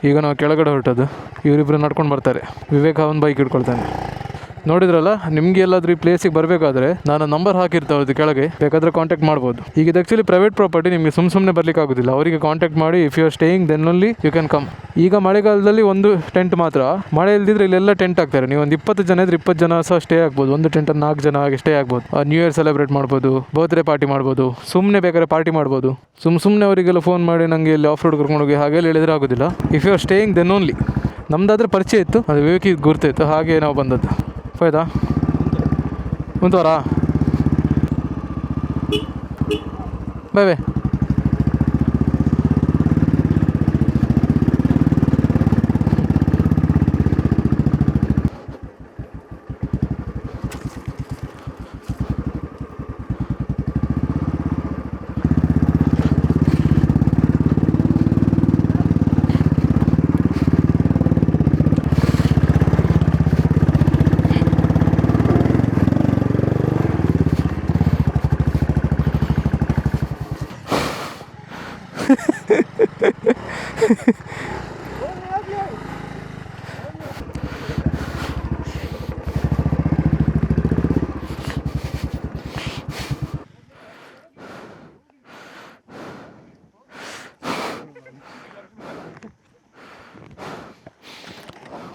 ಈಗ ನಾವು ಕೆಳಗಡೆ ಹೊರಟದ್ದು, ಇವರಿಬ್ಬರು ನಡ್ಕೊಂಡು ಬರ್ತಾರೆ. ವಿವೇಕ್ ಅವನ ಬೈಕ್ ಇಟ್ಕೊಳ್ತಾನೆ. ನೋಡಿದ್ರಲ್ಲ, ನಿಮಗೆ ಎಲ್ಲಾದರೂ ಈ ಪ್ಲೇಸಿಗೆ ಬರಬೇಕಾದ್ರೆ ನಾನು ನಂಬರ್ ಹಾಕಿರ್ತಾವೆ ಅದು ಕೆಳಗೆ, ಬೇಕಾದರೆ ಕಾಂಟ್ಯಾಕ್ಟ್ ಮಾಡ್ಬೋದು. ಈಗ ಇದು ಆ್ಯಕ್ಚುಲಿ ಪ್ರೈವೇಟ್ ಪ್ರಾಪರ್ಟಿ, ನಿಮಗೆ ಸುಮ್ಮನೆ ಬರ್ಲಿಕ್ಕೆ ಆಗೋದಿಲ್ಲ. ಅವರಿಗೆ ಕಾಂಟ್ಯಾಕ್ಟ್ ಮಾಡಿ if you are staying then only you can come. ಈಗ ಮಳೆಗಾಲದಲ್ಲಿ ಒಂದು ಟೆಂಟ್ ಮಾತ್ರ, ಮಳೆ ಇಲ್ದಿದ್ರೆ ಇಲ್ಲೆಲ್ಲ ಟೆಂಟ್ ಹಾಕ್ತಾರೆ. ನೀವು ಒಂದು 20 ಜನ ಇದ್ರೆ 20 ಜನ ಸಹ ಸ್ಟೇ ಆಗ್ಬೋದು. ಒಂದು ಟೆಂಟಲ್ಲಿ 4 ಜನ ಹಾಗೆ ಸ್ಟೇ ಆಗ್ಬೋದು. ನ್ಯೂ ಇಯರ್ ಸೆಲೆಬ್ರೇಟ್ ಮಾಡ್ಬೋದು, ಬರ್ತ್ಡೇ ಪಾರ್ಟಿ ಮಾಡ್ಬೋದು, ಸುಮ್ಮನೆ ಬೇಕಾದ್ರೆ ಪಾರ್ಟಿ ಮಾಡ್ಬೋದು. ಸುಮ್ಮನೆ ಅವರಿಗೆಲ್ಲ ಫೋನ್ ಮಾಡಿ ನನಗೆ ಇಲ್ಲಿ ಆಫ್ ರೋಡ್ ಕರ್ಕೊಂಡು ಹೋಗಿ ಹಾಗೆಲ್ಲ ಹೇಳಿದ್ರೆ ಆಗೋದಿಲ್ಲ. If you are staying then only. ನಮ್ದಾದ್ರೆ ಪರಿಚಯ ಇತ್ತು, ಅದು ವಿವೇಕಿಗೆ ಗುರ್ತಿತ್ತು, ಹಾಗೆ ನಾವು ಬಂದದ್ದು. ಫಾಯ್ದಾ ಮುಂತವರಾ ಬಾಯ್ ಬಾಯ್.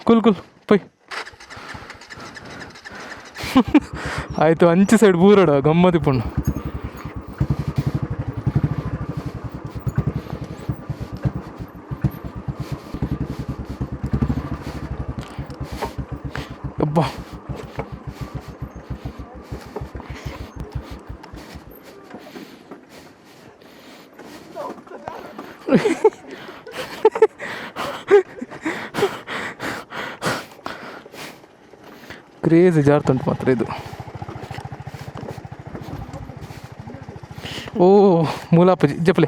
ಕುಲ್ ಪೈ ಆಯಿತು. ಅಂಚೆ ಸೈಡ್ ಬೂರಡ ಗಮ್ಮತಿ ಪುಣ್ಣು. ಅಬ್ಬಾ ಕ್ರೇಜಿ ಜಾರ್ತಂಟು ಮಾತ್ರ ಇದು. ಓ ಮೂಲಾಪಜಿ ಜಪ್ಪಲೆ.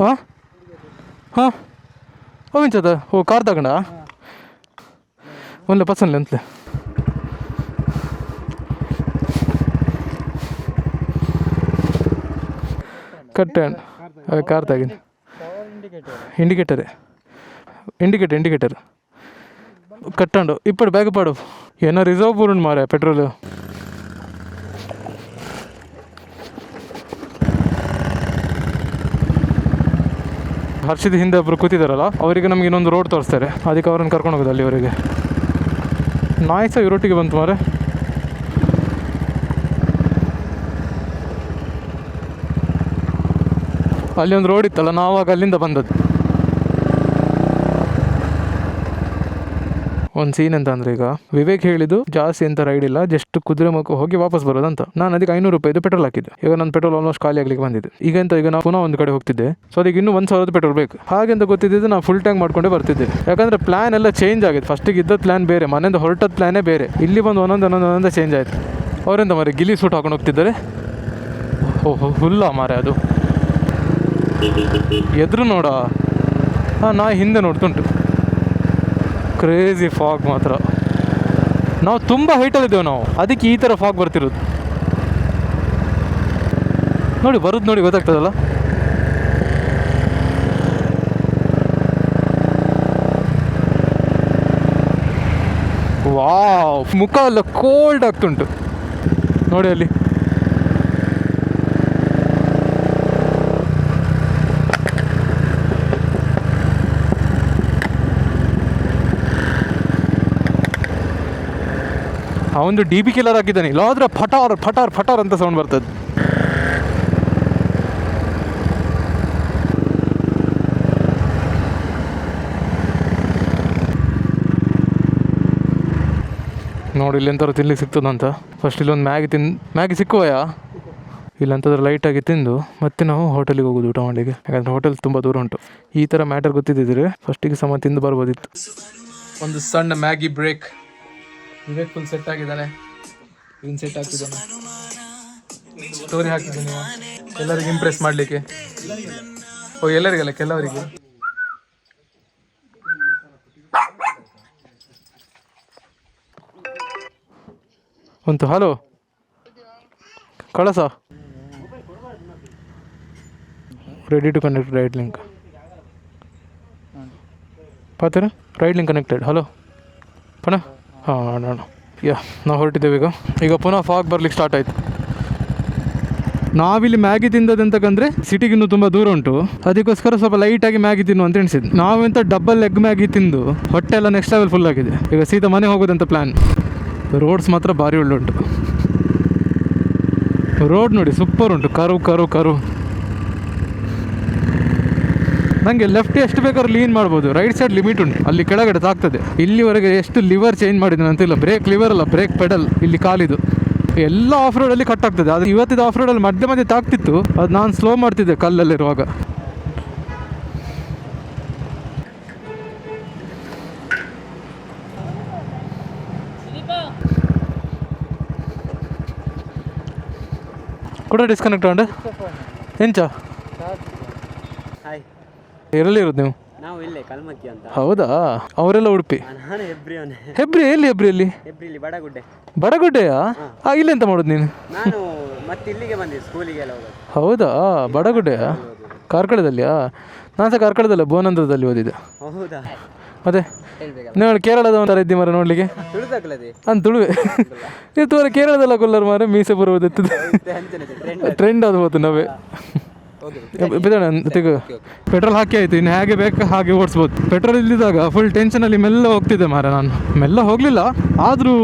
ಹಾಂ ಹಾಂ ಮಿಂಚದ ಓ ಕಾರ್ ತಗೊಂಡ ಒಳ್ಳೆ ಪಸನ್ಲೆ ಅಂತಲೇ. ಕಟ್ಟೆ ಕಾರ್ ತಗಿನಿ. ಇಂಡಿಕೇಟರ್ ಕಟ್ಟಂಡು ಇಪ್ಪಡು ಬ್ಯಾಗ್ ಪಾಡು ಏನೋ ರಿಸರ್ವ್ ಪೂರುಂಡು ಮಾರೆ ಪೆಟ್ರೋಲು. ಹರ್ಷದ ಹಿಂದೆ ಒಬ್ಬರು ಕೂತಿದ್ದಾರಲ್ಲ, ಅವರಿಗೆ ನಮ್ಗೆ ಇನ್ನೊಂದು ರೋಡ್ ತೋರಿಸ್ತಾರೆ, ಅದಕ್ಕೆ ಅವ್ರನ್ನ ಕರ್ಕೊಂಡು ಹೋಗೋದು ಅಲ್ಲಿವರೆಗೆ. ನಾಯಿ ಸಹ ಇವರೊಟ್ಟಿಗೆ ಬಂತು ಮಾರೆ. ಅಲ್ಲಿ ಒಂದು ರೋಡ್ ಇತ್ತಲ್ಲ, ನಾವಾಗ ಅಲ್ಲಿಂದ ಬಂದದ್ದು. ಒಂದು ಸೀನ್ ಅಂತ ಅಂದರೆ, ಈಗ ವಿವೇಕ್ ಹೇಳಿದ್ದು ಜಾಸ್ತಿ ಅಂತ ರೈಡ್ ಇಲ್ಲ, ಜಸ್ಟ್ ಕುದುರೆ ಮುಖ ಹೋಗಿ ವಾಪಸ್ ಬರೋದಂತ. ನಾನು ಅದಕ್ಕೆ 500 ರೂಪಾಯಿದು ಪೆಟ್ರೋಲ್ ಹಾಕಿದ್ದೆ. ಈಗ ನನ್ನ ಪೆಟ್ರೋಲ್ ಆಲ್ಮೋಸ್ಟ್ ಖಾಲಿ ಆಗ್ಲಿಕ್ಕೆ ಬಂದಿದೆ. ಈಗ ನಾವು ಪುನಃ ಒಂದು ಕಡೆ ಹೋಗ್ತಿದ್ದೆ, ಸೊ ಅದಕ್ಕೆ ಇನ್ನೂ 1000 ಪೆಟ್ರೋಲ್ ಬೇಕು. ಹಾಗೆಂತ ಗೊತ್ತಿದ್ದು ನಾನು ಫುಲ್ ಟ್ಯಾಂಕ್ ಮಾಡ್ಕೊಂಡೇ ಬರ್ತಿದ್ದೆ. ಯಾಕಂದರೆ ಪ್ಲಾನ್ ಎಲ್ಲ ಚೇಂಜ್ ಆಗಿದೆ. ಫಸ್ಟಿಗೆ ಇದ್ದ ಪ್ಲಾನ್ ಬೇರೆ, ಮನೆಯಿಂದ ಹೊರಟದ ಪ್ಲಾನೇ ಬೇರೆ. ಇಲ್ಲಿ ಬಂದು ಒಂದೊಂದೇ ಚೇಂಜ್ ಆಯಿತು. ಅವರಿಂದ ಮಾರೆ ಗಿಲಿ ಸೂಟ್ ಹಾಕೊಂಡು ಹೋಗ್ತಿದ್ದಾರೆ. ಓಹೋ ಹುಲ್ಲ ಮಾರೆ ಅದು. ಎದುರು ನೋಡ, ಹಾಂ ನಾ ಹಿಂದೆ ನೋಡ್ತುಂಟು. ಕ್ರೇಜಿ ಫಾಗ್ ಮಾತ್ರ. ನಾವು ತುಂಬ ಹೈಟಲ್ಲಿದ್ದೇವೆ ನಾವು, ಅದಕ್ಕೆ ಈ ಥರ ಫಾಗ್ ಬರ್ತಿರೋದು. ನೋಡಿ ಬರೋದು ನೋಡಿ ಗೊತ್ತಾಗ್ತದಲ್ಲ. ವಾವ್, ಮುಖ ಎಲ್ಲ ಕೋಲ್ಡ್ ಆಗ್ತುಂಟು ನೋಡಿ ಅಲ್ಲಿ. ಅವನು DB ಕಿಲ್ಲರ್ ಹಾಕಿದ್ದಾನೆ. ಇಲ್ಲಾದ್ರೆ ಫಟಾರ್ ಫಟಾರ್ ಫಟಾರ್ ಅಂತ ಸೌಂಡ್ ಬರ್ತದೆ. ನೋಡಿ ಇಲ್ಲಿ ಎಂಥವ್ರು ತಿನ್ಲಿಕ್ಕೆ ಸಿಗ್ತದಂತ. ಫಸ್ಟ್ ಇಲ್ಲೊಂದು ಮ್ಯಾಗಿ ಸಿಕ್ಕುವಯಾ ಇಲ್ಲಂತಂದ್ರೆ ಲೈಟಾಗಿ ತಿಂದು ಮತ್ತೆ ನಾವು ಹೋಟೆಲಿಗೆ ಹೋಗೋದು ಊಟ ಮಾಡಲಿಕ್ಕೆ. ಯಾಕಂದರೆ ಹೋಟೆಲ್ ತುಂಬ ದೂರ ಉಂಟು. ಈ ಥರ ಮ್ಯಾಟರ್ ಗೊತ್ತಿದ್ದಿದ್ರೆ ಫಸ್ಟಿಗೆ ಸಮ ತಿಂದು ಬರ್ಬೋದಿತ್ತು. ಒಂದು ಸಣ್ಣ Maggi break. Vivek full set ಆಗಿದ್ದಾನೆ, ಇವನ್ ಸೆಟ್ ಆಗ್ತಿದ್ದಾನೆ. ಸ್ಟೋರಿ ಹಾಕಿದ್ದೀನಿ ಎಲ್ಲರಿಗೆ ಇಂಪ್ರೆಸ್ ಮಾಡಲಿಕ್ಕೆ. ಓ ಎಲ್ಲರಿಗೆಲ್ಲ ಕೆಲವರಿಗೆ. ಒಂದು ಹಲೋ ಕಳಸ ready to connect right link. ಪಾತೀರಾ ರೈಟ್ ಲಿಂಕ್ ಕನೆಕ್ಟೆಡ್. ಹಲೋ ಪುನಃ ಹಾಂ ನೋಡೋಣ. ನಾವು ಹೊರಟಿದ್ದೇವೆ ಈಗ ಪುನಃ ಫಾಗ್ ಬರ್ಲಿಕ್ಕೆ ಸ್ಟಾರ್ಟ್ ಆಯಿತು. ನಾವಿಲ್ಲಿ ಮ್ಯಾಗಿ ತಿಂದದಂತಕ್ಕಂದ್ರೆ ಸಿಟಿಗಿನ್ನೂ ತುಂಬ ದೂರ ಉಂಟು, ಅದಕ್ಕೋಸ್ಕರ ಸ್ವಲ್ಪ ಲೈಟಾಗಿ ಮ್ಯಾಗಿ ತಿನ್ನು ಅಂತ ಎಣಿಸಿದ್ದು. ನಾವೆಂತ ಡಬಲ್ ಎಗ್ ಮ್ಯಾಗಿ ತಿಂದು ಹೊಟ್ಟೆ ಎಲ್ಲ ನೆಕ್ಸ್ಟ್ ಲೆವೆಲ್ ಫುಲ್ ಆಗಿದೆ. ಈಗ ಸೀದಾ ಮನೆ ಹೋಗೋದಂತ ಪ್ಲ್ಯಾನ್. ರೋಡ್ಸ್ ಮಾತ್ರ ಭಾರಿ ಒಳ್ಳೆ ಉಂಟು. ರೋಡ್ ನೋಡಿ ಸೂಪರ್ ಉಂಟು, ಕರು. ನನಗೆ ಲೆಫ್ಟ್ ಎಷ್ಟು ಬೇಕಾದ್ರೂ ಲೀನ್ ಮಾಡ್ಬೋದು, ರೈಟ್ ಸೈಡ್ ಲಿಮಿಟ್ ಉಂಟು, ಅಲ್ಲಿ ಕೆಳಗಡೆ ತಾಗ್ತದೆ. ಇಲ್ಲಿವರೆಗೆ ಎಷ್ಟು ಲಿವರ್ ಚೇಂಜ್ ಮಾಡಿದ್ದೀನಿ ಅಂತಿಲ್ಲ. ಬ್ರೇಕ್ ಲಿವರ್ ಅಲ್ಲ, ಬ್ರೇಕ್ ಪೆಡಲ್. ಇಲ್ಲಿ ಕಾಲಿದು ಎಲ್ಲ ಆಫ್ ರೋಡಲ್ಲಿ ಕಟ್ ಆಗ್ತದೆ. ಅದು ಇವತ್ತಿದ್ದು ಆಫ್ ರೋಡಲ್ಲಿ ಮಧ್ಯೆ ತಾಗ್ತಿತ್ತು, ಅದು ನಾನು ಸ್ಲೋ ಮಾಡ್ತಿದ್ದೆ ಕಲ್ಲಲ್ಲಿರುವಾಗ. ಕೂಡ ಡಿಸ್ಕನೆಕ್ಟ್ ಉಂಟು ಎಂಚ ಇರಲಿರೋದು ನೀವು? ನಾವು ಇಲ್ಲೇ ಕಲ್ಮಕ್ಕಿ ಅಂತ. ಹೌದಾ? ಅವರೆಲ್ಲ ಉಡುಪಿ. ನಾನು ಹೆಬ್ರಿಯವನೇ. ಎಲ್ಲಿ ಹೆಬ್ರಿಯಲ್ಲಿ? ಹೆಬ್ರಿಲಿ ಬಡಗುಡ್ಡೆ. ಬಡಗುಡ್ಡೆಯಾ? ಇಲ್ಲೆಂತ ಮಾಡೋದು ನೀನು? ನಾನು ಮತ್ತೆ ಇಲ್ಲಿಗೆ ಬಂದಿದ್ದೆ ಸ್ಕೂಲಿಗೆಲ್ಲ ಹೋಗೋದು. ಹೌದಾ? ಬಡಗುಡ್ಡೆಯಾ? ಕಾರ್ಕಳದಲ್ಲಿಯಾ? ನಾನು ಸಹ ಕಾರ್ಕಳದಲ್ಲ, ಬೋನಂದ್ರದಲ್ಲಿ ಓದಿದ್ದೆ. ಹೌದಾ? ಮತ್ತೆ ನೀವು ಕೇರಳದ ಒಂಥರ ಇದ್ದಿ ಮರ ನೋಡ್ಲಿಕ್ಕೆ. ನಾನು ತುಳುವೆ. ನೀವು ತೋರ ಕೇರಳದಲ್ಲ ಕೊಲ್ಲರು ಮಾರ ಮೀಸೆ ಬರುವುದೆತ್ತದ ಟ್ರೆಂಡ್ ಆದ್ಬೋದು ನಾವೇ. ಪೆಟ್ರೋಲ್ ಹಾಕಿ ಆಯ್ತು, ಇನ್ನು ಹೇಗೆ ಬೇಕು ಹಾಗೆ ಓಡಿಸ್ಬೋದು. ಪೆಟ್ರೋಲ್ ಇಲ್ಲಿದ್ದಾಗ ಫುಲ್ ಟೆನ್ಷನಲ್ಲಿ ಮೆಲ್ಲ ಹೋಗ್ತಿದ್ದೆ ಮಾರ. ನಾನು ಮೆಲ್ಲ ಹೋಗಲಿಲ್ಲ, ಆದರೂ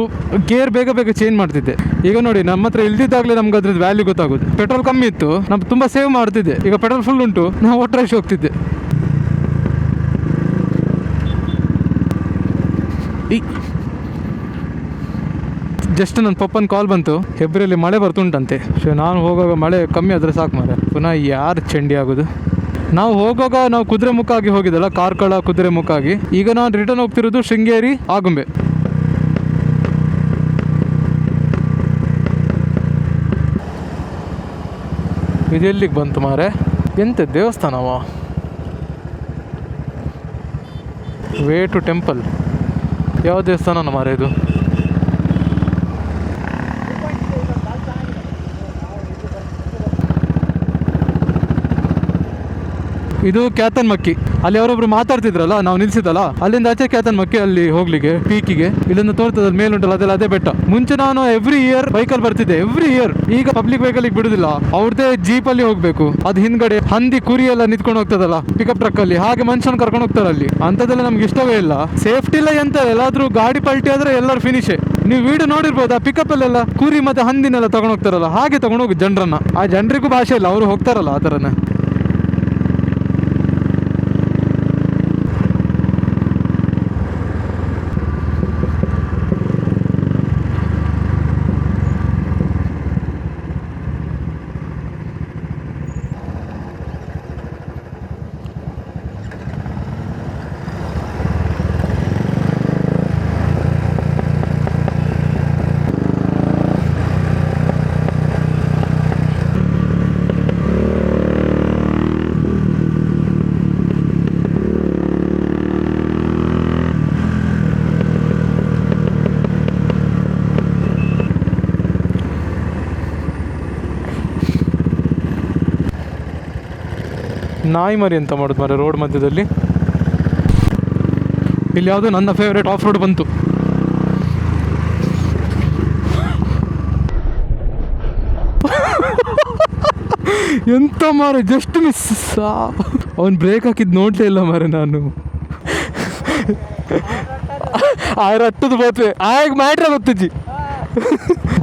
ಗೇರ್ ಬೇಗ ಚೇಂಜ್ ಮಾಡ್ತಿದ್ದೆ. ಈಗ ನೋಡಿ ನಮ್ಮ ಹತ್ರ ಇಲ್ದಿದ್ದಾಗಲೇ ನಮ್ಗೆ ಅದ್ರದ್ದು ವ್ಯಾಲ್ಯೂ ಗೊತ್ತಾಗೋದು. ಪೆಟ್ರೋಲ್ ಕಮ್ಮಿ ಇತ್ತು, ನಾನು ತುಂಬ ಸೇವ್ ಮಾಡ್ತಿದ್ದೆ. ಈಗ ಪೆಟ್ರೋಲ್ ಫುಲ್ ಉಂಟು, ನಾವು ಒಟ್ಟರಾಶಿ ಹೋಗ್ತಿದ್ದೆ. ಜಸ್ಟ್ ನನ್ನ ಪಪ್ಪನ ಕಾಲ್ ಬಂತು, ಹೆಬ್ರಿಯಲ್ಲಿ ಮಳೆ ಬರ್ತುಂಟಂತೆ. ಸೊ ನಾನು ಹೋಗುವಾಗ ಮಳೆ ಕಮ್ಮಿ ಆದರೆ ಸಾಕು ಮಾರೆ, ಪುನಃ ಯಾರು ಚಂಡಿ ಆಗೋದು. ನಾವು ಹೋಗುವಾಗ ನಾವು ಕುದುರೆಮುಖ ಆಗಿ ಹೋಗಿದ್ದಲ್ಲ, ಕಾರ್ಕಳ ಕುದುರೆಮುಖ ಆಗಿ. ಈಗ ನಾನು ರಿಟರ್ನ್ ಹೋಗ್ತಿರೋದು ಶೃಂಗೇರಿ ಆಗುಂಬೆ. ಇದೆಲ್ಲಿಗೆ ಬಂತು ಮಾರೆ? ಎಂತ ದೇವಸ್ಥಾನವ? Way to temple. ಯಾವ ದೇವಸ್ಥಾನ ಮಾರೆ ಇದು? ಇದು ಕ್ಯಾತನ್ಮಕ್ಕಿ. ಅಲ್ಲಿ ಅವರೊಬ್ರು ಮಾತಾಡ್ತಿದ್ರಲ್ಲ, ನಾವು ನಿಲ್ಸಿದಲ್ಲ, ಅಲ್ಲಿಂದ ಆಚೆ ಕ್ಯಾತನ್ಮಕ್ಕಿ ಅಲ್ಲಿ ಹೋಗ್ಲಿಕ್ಕೆ ಪೀಕಿಗೆ. ಇಲ್ಲಿಂದ ತೋರ್ತದ ಮೇಲುಂಟಲ್ಲ, ಅದೆಲ್ಲ ಅದೇ ಬೆಟ್ಟ. ಮುಂಚೆ ನಾನು ಎವ್ರಿ ಇಯರ್ ಬೈಕಲ್ಲಿ ಬರ್ತಿದ್ದೆ, ಎವ್ರಿ ಇಯರ್. ಈಗ ಪಬ್ಲಿಕ್ ವೆಹಿಕಲ್ ಬಿಡುದಿಲ್ಲ, ಅವ್ರದ್ದೇ ಜೀಪ್ ಅಲ್ಲಿ ಹೋಗ್ಬೇಕು. ಅದು ಹಿಂದ್ಗಡೆ ಹಂದಿ ಕುರಿ ಎಲ್ಲ ನಿಂತ್ಕೊಂಡು ಹೋಗ್ತದಲ್ಲ ಪಿಕಪ್ ಟ್ರಕ್ ಅಲ್ಲಿ, ಹಾಗೆ ಮನುಷ್ಯನ ಕರ್ಕೊಂಡು ಹೋಗ್ತಾರೆ ಅಲ್ಲಿ. ಅಂತದೆಲ್ಲ ನಮ್ಗೆ ಇಷ್ಟವೇ ಇಲ್ಲ. ಸೇಫ್ಟಿ ಇಲ್ಲ ಎಂತ, ಎಲ್ಲಾದ್ರೂ ಗಾಡಿ ಪಲ್ಟಿ ಆದ್ರೆ ಎಲ್ಲರೂ ಫಿನಿಶೇ. ನೀವು ವಿಡಿಯೋ ನೋಡಿರ್ಬೋದು, ಆ ಪಿಕಪ್ ಅಲ್ಲೆಲ್ಲ ಕುರಿ ಮತ್ತೆ ಹಂದಿನೆಲ್ಲ ತಗೊಂಡು ಹೋಗ್ತಾರಲ್ಲ, ಹಾಗೆ ತಗೊಂಡು ಹೋಗಿ ಜನರನ್ನ. ಆ ಜನರಿಗೂ ಭಾಷೆ ಇಲ್ಲ, ಅವರು ಹೋಗ್ತಾರಲ್ಲ ಆ ಥರನೇ. ನಾಯಿ ಮರಿ ಅಂತ ಮಾಡೋದು ಮಾರೆ ರೋಡ್ ಮಧ್ಯದಲ್ಲಿ. ಇಲ್ಲಿ ಯಾವುದೋ ನನ್ನ ಫೇವ್ರೇಟ್ ಆಫ್ ರೋಡ್ ಬಂತು. ಎಂತ ಮಾರೆ, ಜಸ್ಟ್ ಮಿಸ್. ಅವನು ಬ್ರೇಕ್ ಹಾಕಿದ್ದು ನೋಡ್ಲೇ ಇಲ್ಲ ಮಾರೆ ನಾನು. ಹತ್ತದು ಬೋತ್ವೆ ಆಗ ಮ್ಯಾಟ್ರ ಗೊತ್ತಿಜ್ಜಿ.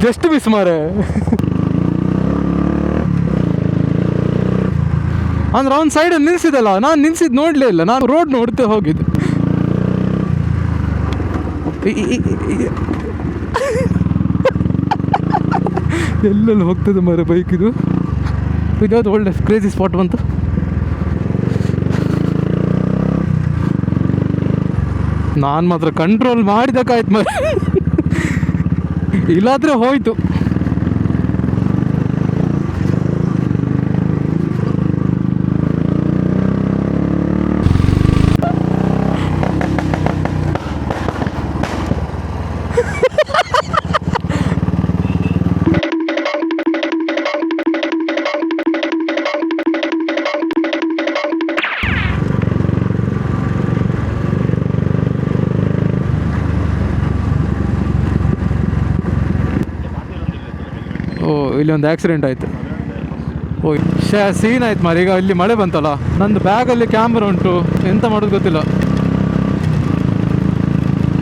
ಜಸ್ಟ್ ಮಿಸ್ ಮಾರೆ. ಅಂದ್ರೆ ಅವ್ನ ಸೈಡಲ್ಲಿ ನಿಲ್ಸಿದಲ್ಲ, ನಾನು ನಿಲ್ಸಿದ್ದು ನೋಡಲೇ ಇಲ್ಲ. ನಾನು ರೋಡ್ ನೋಡ್ತೇ ಹೋಗಿದ್ದು. ಎಲ್ಲೆಲ್ಲಿ ಹೋಗ್ತದೆ ಮಾರೆ ಬೈಕ್ ಇದು. ಇದ್ಯಾವುದು ಒಳ್ಳೆ ಕ್ರೇಜಿ ಸ್ಪಾಟ್ ಬಂತು. ನಾನು ಮಾತ್ರ ಕಂಟ್ರೋಲ್ ಮಾಡಿದಕ್ಕಾಯ್ತು ಮಾರೆ, ಇಲ್ಲಾದ್ರೆ ಹೋಯ್ತು. ಇಲ್ಲಿ ಒಂದು ಆಕ್ಸಿಡೆಂಟ್ ಆಯಿತು. ಓ ಸೀನ್ ಆಯ್ತು ಮಾರಿ. ಈಗ ಇಲ್ಲಿ ಮಳೆ ಬಂತಲ್ಲ, ನಂದು ಬ್ಯಾಗಲ್ಲಿ ಕ್ಯಾಮ್ರಾ ಉಂಟು, ಎಂತ ಮಾಡೋದು ಗೊತ್ತಿಲ್ಲ.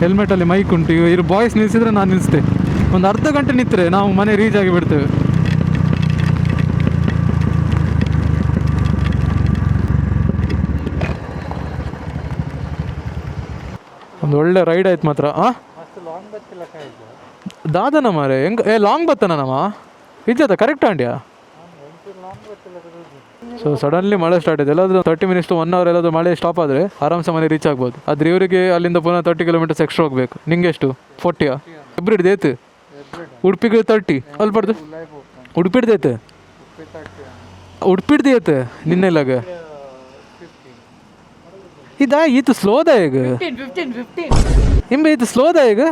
ಹೆಲ್ಮೆಟಲ್ಲಿ ಮೈಕ್ ಉಂಟು. ಇವರು ಬಾಯ್ಸ್ ನಿಲ್ಲಿಸಿದ್ರೆ ನಾನು ನಿಲ್ಲಿಸ್ತೆ. ಒಂದು ಅರ್ಧ ಗಂಟೆ ನಿಂತರೆ ನಾವು ಮನೆ ರೀಚ್ ಆಗಿ ಬಿಡ್ತೇವೆ. ಒಂದು ಒಳ್ಳೆ ರೈಡ್ ಆಯ್ತು ಮಾತ್ರ. ದಾದನ ಮಾರೆ ಹೆಂಗೆ ಲಾಂಗ್ ಬತ್ತನ ನಮ್ಮ ಇಜ್ಜತ ಕರೆಕ್ಟ್ ಅಂಡ್ಯಾ. ಸೊ ಸಡನ್ಲಿ ಮಳೆ ಸ್ಟಾರ್ಟ್ ಆಯ್ತು. ಎಲ್ಲಾದರೂ 30 ಮಿನಿಟ್ಸ್ to 1 hour ಎಲ್ಲಾದರೂ ಮಳೆ ಸ್ಟಾಪ್ ಆದರೆ ಆರಾಮ್ಸೆ ಮನೆ ರೀಚ್ ಆಗ್ಬೋದು. ಆದರೆ ಇವರಿಗೆ ಅಲ್ಲಿಂದ ಪುನಃ 30 ಕಿಲೋಮೀಟರ್ಸ್ ಎಕ್ಸ್ಟ್ರಾ ಹೋಗ್ಬೇಕು. ನಿಂಗೆ ಎಷ್ಟು 40 ಎಬ್ರಿಡ್ದು ಏತು ಉಡುಪಿಗೆ 30 ಅಲ್ಬಾರ್ದು ಉಡುಪಿಡ್ದು ಏತು ಉಡುಪಿಡ್ದು ಏತು ನಿನ್ನೆಲ್ಲಾಗ ಇದಾ ಈತು ಸ್ಲೋದ ಈಗ ಇಂಬ ಈತು ಸ್ಲೋದ ಈಗ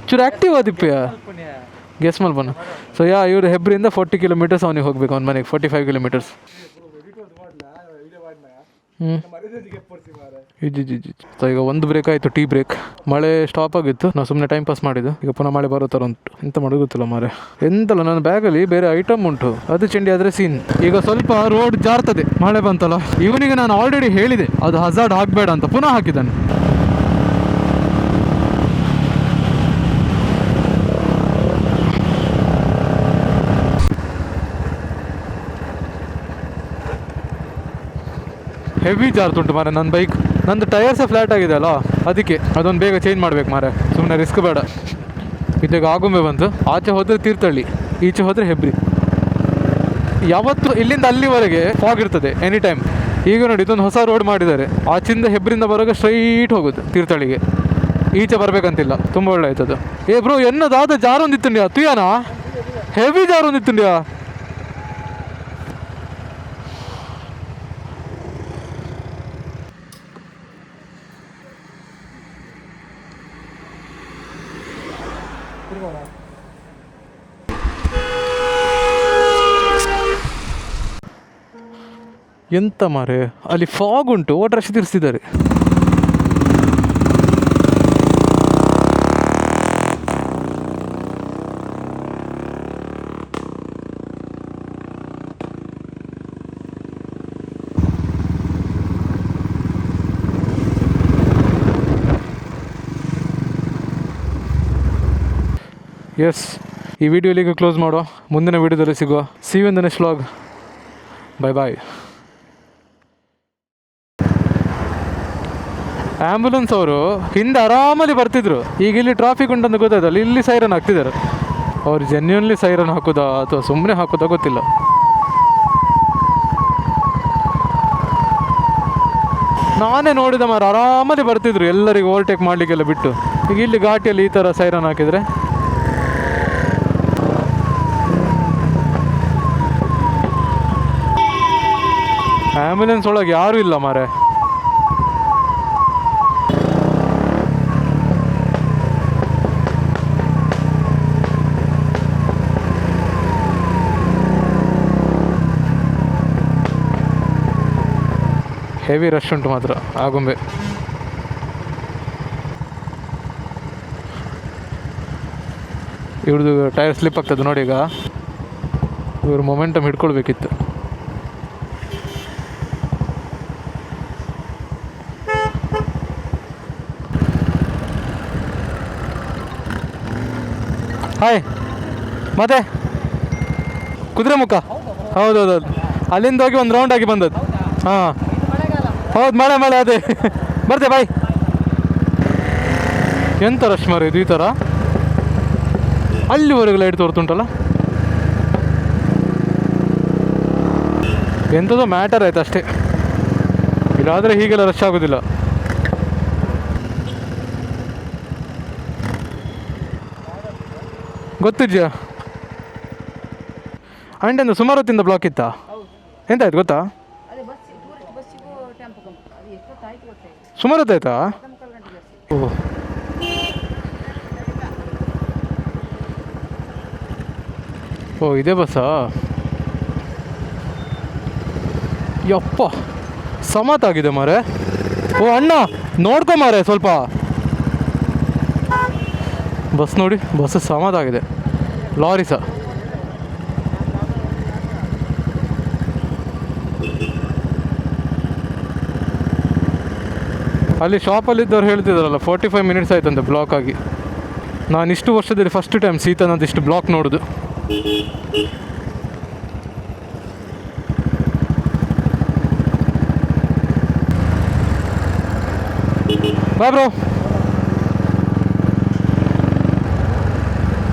ಚೂರು ಆ್ಯಕ್ಟಿವ್ ಆದಿಪ್ಪಯ್ಯ ಗೆಸ್ ಮಲ್ ಬನ್ನ. ಸೊ ಇವರು ಹೆಬ್ರಿಯಿಂದ 40 ಕಿಲೋಮೀಟರ್ಸ್ ಅವನಿಗೆ ಹೋಗ್ಬೇಕು ಅವ್ನ ಮನೆಗೆ 45 ಕಿಲೋಮೀಟರ್ಸ್. ಸೊ ಈಗ ಒಂದು ಬ್ರೇಕ್ ಆಯಿತು, ಟೀ ಬ್ರೇಕ್. ಮಳೆ ಸ್ಟಾಪ್ ಆಗಿತ್ತು, ನಾವು ಸುಮ್ಮನೆ ಟೈಮ್ ಪಾಸ್ ಮಾಡಿದ್ದು. ಈಗ ಪುನಃ ಮಳೆ ಬರೋ ಥರ ಉಂಟು. ಎಂತ ಮಾಡೋದು ಗೊತ್ತಿಲ್ಲ ಮಾರೆ. ಎಂತಲ್ಲ ನನ್ನ ಬ್ಯಾಗಲ್ಲಿ ಬೇರೆ ಐಟಮ್ ಉಂಟು, ಅದು ಚೆಂಡಿ ಆದರೆ ಸೀನ್. ಈಗ ಸ್ವಲ್ಪ ರೋಡ್ ಜಾರ್ತದೆ, ಮಳೆ ಬಂತಲ್ಲ. ಇವನಿಗೆ ನಾನು ಆಲ್ರೆಡಿ ಹೇಳಿದೆ ಅದು ಹಜಾರ್ಡ್ ಹಾಕಬೇಡ ಅಂತ, ಪುನಃ ಹಾಕಿದ್ದಾನೆ. ಹೆವಿ ಜಾರ್ತುಂಟು ಮಾರೆ ನನ್ನ ಬೈಕ್. ನಂದು ಟೈರ್ಸೇ ಫ್ಲ್ಯಾಟ್ ಆಗಿದೆ ಅಲ್ಲ, ಅದಕ್ಕೆ ಅದೊಂದು ಬೇಗ ಚೇಂಜ್ ಮಾಡ್ಬೇಕು ಮಾರೆ. ಸುಮ್ಮನೆ ರಿಸ್ಕ್ ಬೇಡ. ಇದಾಗ ಆಗುಂಬೆ ಬಂತು, ಆಚೆ ಹೋದರೆ ತೀರ್ಥಹಳ್ಳಿ, ಈಚೆ ಹೋದರೆ ಹೆಬ್ರಿ. ಯಾವತ್ತು ಇಲ್ಲಿಂದ ಅಲ್ಲಿವರೆಗೆ ಫಾಗ್ ಇರ್ತದೆ ಎನಿ ಟೈಮ್. ಈಗ ನೋಡಿ ಇದೊಂದು ಹೊಸ ರೋಡ್ ಮಾಡಿದ್ದಾರೆ, ಆಚಿಂದ ಹೆಬ್ರಿಂದ ಬರೋಕೆ ಸ್ಟ್ರೈಟ್ ಹೋಗೋದು ತೀರ್ಥಹಳ್ಳಿಗೆ. ಈಚೆ ಬರಬೇಕಂತಿಲ್ಲ. ತುಂಬ ಒಳ್ಳೆ ಆಯ್ತದು. Bro ಎನ್ನದಾದ ಜಾರೊಂದಿತ್ತುಂಡ್ಯಾ ತುಯಾನಾ heavy ಜಾರೊಂದಿತ್ತುಂಡ್ಯಾ. ಎಂತ ಮಾರೆ ಅಲ್ಲಿ ಫಾಗ್ ಉಂಟು, ಓಟ್ ರಶ್ ತಿರ್ಸಿದ್ದಾರೆ. ಎಸ್, ಈ ವಿಡಿಯೋ ಇಲ್ಲಿಗೆ ಕ್ಲೋಸ್ ಮಾಡುವ. ಮುಂದಿನ ವಿಡಿಯೋದಲ್ಲಿ ಸಿಗುವ. See you in the next vlog. Bye bye. Ambulance ಅವರು ಹಿಂದೆ ಆರಾಮಲ್ಲಿ ಬರ್ತಿದ್ರು. ಈಗ ಇಲ್ಲಿ ಟ್ರಾಫಿಕ್ ಉಂಟಂತ ಗೊತ್ತಾಯ್ತಲ್ಲ, ಇಲ್ಲಿ ಸೈರನ್ ಹಾಕ್ತಿದ್ದಾರೆ. ಅವ್ರು ಜೆನ್ಯೂನ್ಲಿ ಸೈರನ್ ಹಾಕೋದಾ ಅಥವಾ ಸುಮ್ಮನೆ ಹಾಕೋದಾ ಗೊತ್ತಿಲ್ಲ. ನಾನೇ ನೋಡಿದ ಮಾರು ಆರಾಮಲ್ಲಿ ಬರ್ತಿದ್ರು, ಎಲ್ಲರಿಗೂ ಓವರ್ಟೇಕ್ ಮಾಡಲಿಕ್ಕೆಲ್ಲ ಬಿಟ್ಟು. ಈಗ ಇಲ್ಲಿ ಘಾಟಿಯಲ್ಲಿ ಈ ಥರ ಸೈರನ್ ಹಾಕಿದರೆ ಆ್ಯಂಬುಲೆನ್ಸ್ ಒಳಗೆ ಯಾರೂ ಇಲ್ಲ ಮಾರೆ. ಹೆವಿ ರಶ್ ಉಂಟು ಮಾತ್ರ ಆಗುಂಬೆ. ಇವ್ರದ್ದು ಟೈರ್ ಸ್ಲಿಪ್ ಆಗ್ತದೆ ನೋಡಿ. ಈಗ ಇವ್ರ ಮೊಮೆಂಟಮ್ ಹಿಡ್ಕೊಳ್ಬೇಕಿತ್ತು. ಹಾಯ್ ಮತ್ತೆ ಕುದುರೆಮುಖ. ಹೌದೌದು, ಅಲ್ಲಿಂದ ಹೋಗಿ ಒಂದು ರೌಂಡ್ ಆಗಿ ಬಂದದ್ದು. ಹಾಂ ಹೌದು, ಮಳೆ ಅದೇ ಬರ್ತೆ ಬಾಯ್. ಎಂಥ ರಶ್ ಮಾರು ಇದು ಈ ಥರ. ಅಲ್ಲಿವರೆಗೆ ಲೈಟ್ ತೋರ್ತುಂಟಲ್ಲ. ಎಂಥದೋ ಮ್ಯಾಟರ್ ಆಯ್ತು ಅಷ್ಟೇ, ಇಲ್ಲಾದರೆ ಹೀಗೆಲ್ಲ ರಶ್ ಆಗೋದಿಲ್ಲ. ಗೊತ್ತಿದ್ಯಾ ಅಂಡ್ ಸುಮಾರು ಹೊತ್ತಿಂದ ಬ್ಲಾಕ್ ಇತ್ತಾ? ಎಂತಾಯ್ತು ಗೊತ್ತಾ? ಸುಮಾರು ಹೊತ್ತಾಯ್ತಾ? ಓ ಇದೇ ಬಸ್ಸಾ? ಯಪ್ಪ ಸಮಾತಾಗಿದೆ ಮಾರೆ. ಓ ಅಣ್ಣ ನೋಡ್ಕೊ ಮಾರೆ ಸ್ವಲ್ಪ. ಬಸ್ ನೋಡಿ, ಬಸ್ ಸಮಾತಾಗಿದೆ. ಲಾರಿ ಸಹ ಅಲ್ಲಿ ಶಾಪಲ್ಲಿದ್ದವ್ರು ಹೇಳ್ತಿದ್ದಾರಲ್ಲ 45 ಮಿನಿಟ್ಸ್ ಆಯ್ತಂತೆ ಬ್ಲಾಕ್ ಆಗಿ. ನಾನು ಇಷ್ಟು ವರ್ಷದಲ್ಲಿ ಫಸ್ಟ್ ಟೈಮ್ ಸೀತಾನಂತ ಇಷ್ಟು ಬ್ಲಾಕ್ ನೋಡೋದು. ಬಾ ಬ್ರೋ.